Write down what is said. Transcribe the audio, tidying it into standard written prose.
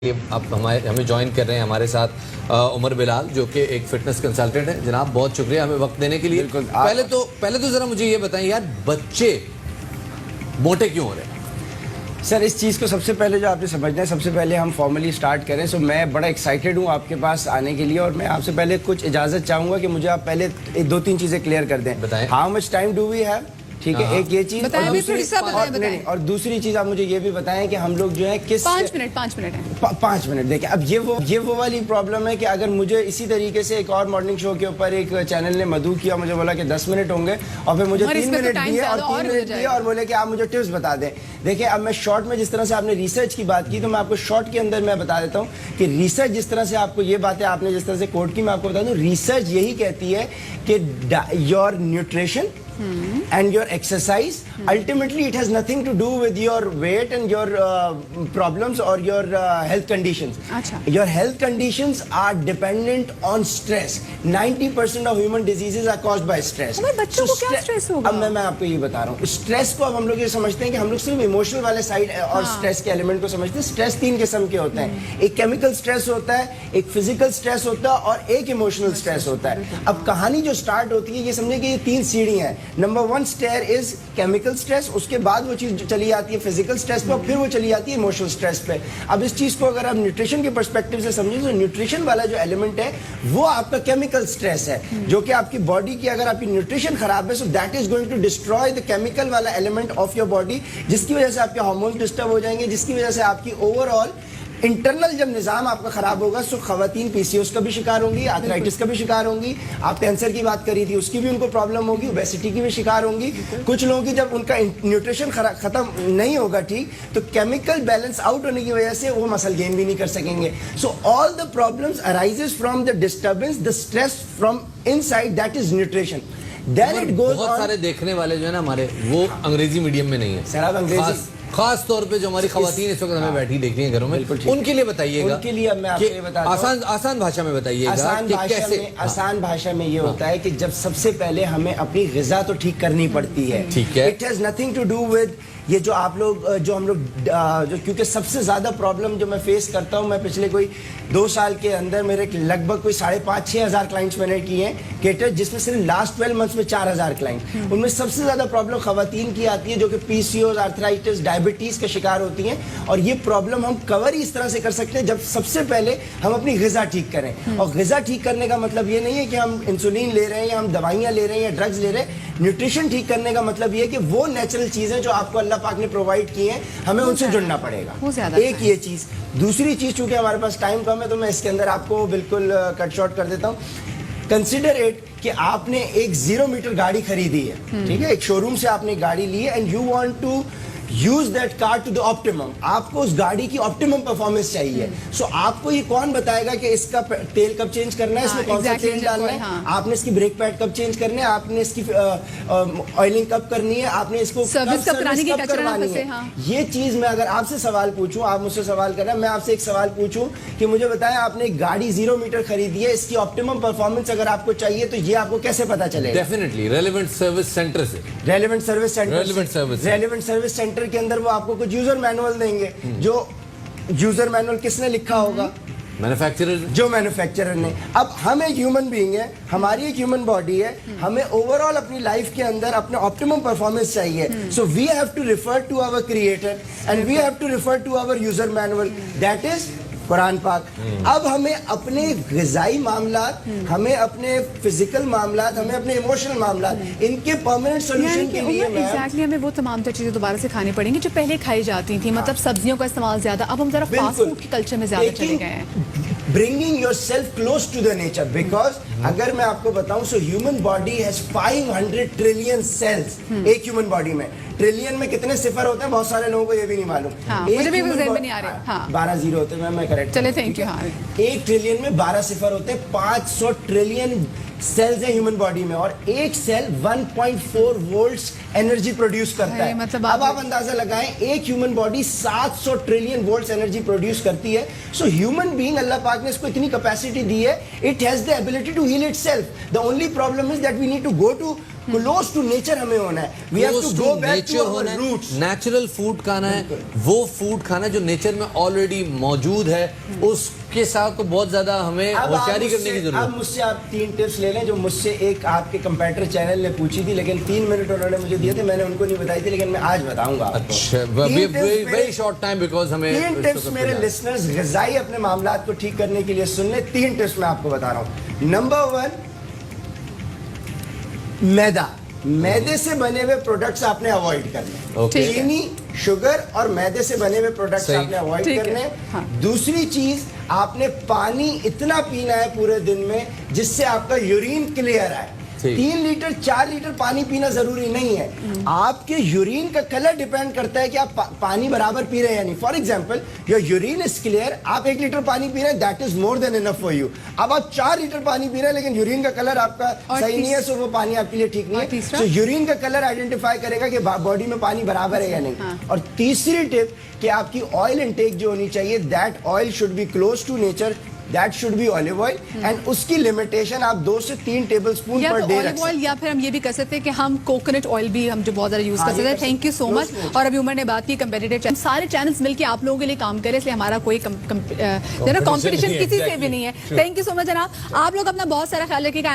आप हमें ज्वाइन कर रहे हैं हमारे साथ उमर बिलाल जो कि एक फिटनेस कंसल्टेंट है। जनाब बहुत शुक्रिया हमें वक्त देने के लिए। पहले तो जरा मुझे ये बताएं यार, बच्चे मोटे क्यों हो रहे हैं? सर इस चीज़ को सबसे पहले जो आपने समझना है, सबसे पहले हम फॉर्मली स्टार्ट करें। सो मैं बड़ा एक्साइटेड हूँ आपके पास आने के लिए, और मैं आपसे पहले कुछ इजाज़त चाहूँगा कि मुझे आप पहले दो तीन चीज़ें क्लियर कर दें। बताएं। How much time do we have? ठीक है, एक ये चीज और दूसरी चीज आप मुझे ये भी बताएं कि हम लोग जो है किस 5 मिनट है 5 मिनट देखिए। अब ये वो वाली प्रॉब्लम है कि अगर मुझे इसी तरीके से एक और मॉर्निंग शो के ऊपर एक चैनल ने मधु किया, मुझे बोला कि 10 मिनट होंगे और फिर मुझे 3 मिनट दिए और 3 मिनट दिए और बोले कि आप मुझे टिप्स बता दें। देखिए अब मैं शॉर्ट में, जिस तरह से आपने रिसर्च की बात की, तो मैं आपको शॉर्ट के अंदर मैं बता देता हूँ कि रिसर्च जिस तरह से आपको ये बातें आपने जिस तरह से कोट की, मैं आपको बता दूँ रिसर्च यही कहती है कि your nutrition and your exercise ultimately it has nothing to do with your weight and your problems or your health conditions. Your health conditions are dependent on stress. 90% of human diseases are caused by stress. बच्चों को क्या stress होगा? अब मैं आपको ये बता रहा हूँ, स्ट्रेस को अब हम लोग ये समझते हैं कि हम लोग सिर्फ इमोशनल वाले साइड और स्ट्रेस के एलिमेंट को समझते हैं। स्ट्रेस 3 किस्म के होते हैं, एक केमिकल स्ट्रेस होता है, एक फिजिकल स्ट्रेस होता है और एक इमोशनल स्ट्रेस होता है। अब कहानी जो स्टार्ट होती है, ये समझे कि ये 3 सीढ़ियां हैं। Number 1 stair is chemical stress, उसके बाद वो चीज चली जाती है फिजिकल स्ट्रेस पे और फिर वो चली जाती है इमोशनल स्ट्रेस पे। अब इस चीज को अगर आप न्यूट्रिशन के पर्सपेक्टिव से समझें तो न्यूट्रिशन वाला जो एलिमेंट है वो आपका केमिकल स्ट्रेस है, जो कि आपकी बॉडी की, अगर आपकी न्यूट्रिशन खराब है, so that is going to destroy the chemical वाला एलिमेंट ऑफ योर बॉडी, जिसकी वजह से आपके हार्मोन्स डिस्टर्ब हो जाएंगे, जिसकी वजह से आपकी ओवरऑल इंटरनल जब निजाम आपका खराब होगा, सो खवातीन पीसीओएस का भी शिकार होंगी, आर्थराइटिस का भी शिकार होंगी, आप कैंसर की बात करी थी उसकी भी उनको प्रॉब्लम होगी, ओबेसिटी की भी शिकार होंगी। कुछ लोगों की जब उनका न्यूट्रिशन खत्म नहीं होगा ठीक, तो केमिकल बैलेंस आउट होने की वजह से वो मसल गेन भी नहीं कर सकेंगे। So all the problems arises from the disturbance, the stress from inside, that is nutrition. Then it goes बहुत सारे देखने वाले जो है ना हमारे, वो अंग्रेजी मीडियम में नहीं है। सर आप अंग्रेजी खास तौर पे जो हमारी खवातीन इस वक्त हमें बैठी देख रही हैं घरों में, उनके लिए बताइएगा। उनके लिए मैं आपको ये बता आसान भाषा में बताइएगा। आसान भाषा में ये होता है कि जब सबसे पहले हमें अपनी ग़िज़ा तो ठीक करनी पड़ती है। ठीक है, it has nothing to do with ये जो आप लोग जो हम लोग जो, क्योंकि सबसे ज्यादा प्रॉब्लम जो मैं फेस करता हूं, मैं पिछले कोई 2 साल के अंदर मेरे लगभग कोई 5,500-6 हज़ार क्लाइंट्स मैंने किए हैं केटर, जिसमें सिर्फ लास्ट 12 मंथ्स में 4,000 क्लाइंट। उनमें सबसे ज्यादा प्रॉब्लम खवातीन की आती है जो कि पीसीओएस, आर्थराइटिस, डायबिटीज का शिकार होती हैं। और ये प्रॉब्लम हम कवर ही इस तरह से कर सकते हैं जब सबसे पहले हम अपनी ग़िज़ा ठीक करें। और ग़िज़ा ठीक करने का मतलब ये नहीं है कि हम इंसुलिन ले रहे हैं या हम दवाइयाँ ले रहे हैं या ड्रग्स ले रहे हैं। न्यूट्रिशन ठीक करने का मतलब ये है कि वो नेचुरल चीजें जो आपको अल्लाह पाक ने प्रोवाइड की हैं, हमें उनसे जुड़ना पड़ेगा। एक ये चीज। दूसरी चीज, चूंकि हमारे पास टाइम कम है तो मैं इसके अंदर आपको बिल्कुल कट शॉर्ट कर देता हूँ। कंसिडर इट कि आपने एक 0 मीटर गाड़ी खरीदी है, ठीक है, एक शोरूम से आपने गाड़ी ली है and you want to use that car to the optimum. आपको उस गाड़ी की ऑप्टिमम परफॉर्मेंस चाहिए। सो आपको ये कौन बताएगा कि इसका तेल कब चेंज करना है, इसमें कौन सा तेल डालना है, आपने इसकी ब्रेक पैड कब चेंज करना है, आपने इसकी ऑयलिंग कब करनी है, आपने इसको सर्विस कब करवानी है। ये चीज मैं अगर आपसे सवाल पूछूं, आप मुझसे सवाल कर रहे हैं, मैं आपसे एक सवाल पूछूं कि मुझे बताएं, आपने एक गाड़ी 0 मीटर खरीदी है, इसकी ऑप्टिमम परफॉर्मेंस अगर आपको चाहिए तो ये आपको कैसे पता चलेगा? डेफिनेटली रेलेवेंट सर्विस सेंटर से। रेलेवेंट सर्विस सेंटर के अंदर वो आपको कुछ यूजर मैनुअल देंगे, जो यूजर मैनुअल किसने लिखा होगा? मैन्युफैक्चरर, जो मैन्युफैक्चरर ने। अब हम एक ह्यूमन बीइंग है, हमारी एक ह्यूमन बॉडी है, हमें ओवरऑल अपनी लाइफ के अंदर अपने ऑप्टिमम परफॉर्मेंस चाहिए। So we have to refer to our creator and we have to refer to our user manual, that is Quran पाक। अब हमें अपने ग़िज़ाई मामलात, हमें अपने फिजिकल मामलात, हमें अपने इमोशनल मामलात, इनके परमानेंट सॉल्यूशन के लिए एग्जैक्टली हमें वो तमाम चीजें दोबारा से खानी पड़ेंगी जो पहले खाई जाती थी। मतलब सब्जियों का इस्तेमाल ज्यादा, अब हम जरा फास्ट फूड के कल्चर में ज्यादा चले गए हैं। Bringing yourself close to the nature, because अगर मैं आपको बताऊं, so human body has 500 trillion cells. एक ह्यूमन बॉडी में ट्रिलियन में कितने सिफर होते हैं बहुत सारे लोगों को ये भी नहीं मालूम। मुझे भी नहीं आ रहे। 12 जीरो होते हैं, मैं करेक्ट। चले, थैंक यू। 1 ट्रिलियन में 12 सिफर होते हैं। 500 ट्रिलियन सेल्स है ह्यूमन बॉडी में और एक सेल 1.4 वोल्ट्स एनर्जी प्रोड्यूस करता है। मतलब अब आप अंदाजा लगाएं, एक human body 700 trillion volts energy produce करती है। सो ह्यूमन बीइंग, अल्लाह पाक ने इसको इतनी कैपेसिटी दी है, it has the ability to heal itself. The only problem is that we need to go to close to nature हमें होना है, we have to go back to our roots. Natural food खाना है, वो food खाना है जो nature में ऑलरेडी मौजूद है, उसके साथ तो बहुत ज्यादा हमें होशियारी करने की जरूरत है। अब मुझसे आप 3 टिप्स ले लें जो मुझसे एक आपके कंपेटिटर चैनल ने पूछी थी, लेकिन 3 मिनट उन्होंने मुझे दिए थे, मैंने उनको नहीं बताई थी, लेकिन मैं आज बताऊंगा आपको। अच्छा, वेरी शॉर्ट टाइम बिकॉज हमें 3 टिप्स मेरे लिसनर्स ग़िज़ाई अपने मामलात को ठीक करने के लिए सुन लें। 3 टिप्स मैं आपको बता रहा हूँ। नंबर 1, मैदा, मैदे से बने हुए प्रोडक्ट्स आपने अवॉइड करने। Okay. चीनी, शुगर और मैदे से बने हुए प्रोडक्ट्स सही। आपने अवॉइड ठीक है। करने। हाँ। दूसरी चीज, आपने पानी इतना पीना है पूरे दिन में जिससे आपका यूरिन क्लियर आए। ठीक। 3 लीटर 4 लीटर पानी पीना जरूरी नहीं है। आपके यूरिन का कलर डिपेंड करता है कि आप पानी बराबर पी रहे हैं या नहीं। For example, your urine is clear, आप 1 लीटर पानी पी रहे हैं, that is more than enough for you. अब आप 4 लीटर पानी पी रहे हैं लेकिन यूरिन का कलर आपका सही नहीं है, सो वो पानी आपके लिए ठीक नहीं है। तो यूरिन का कलर आइडेंटिफाई करेगा कि बॉडी में पानी बराबर है या नहीं। और तीसरी टिप कि आपकी ऑयल इनटेक जो होनी चाहिए, that oil should be close to nature, that should be olive oil, and उसकी लिमिटेशन आप 2 से 3 टेबल स्पून पर डे रख सकते हैं। या फिर हम ये भी कर सकते हैं कि हम कोकोनट ऑयल भी हम जो बहुत ज्यादा यूज कर सकते हैं। Thank you so much. और अभी उमर ने बात की कंपेटिटिव, सारे चैनल्स मिलकर आप लोगों के लिए काम करें, इसलिए हमारा कोई कंपटीशन किसी से भी नहीं है। थैंक यू सो मच जनाब, आप लोग अपना बहुत सारा ख्याल रखिएगा।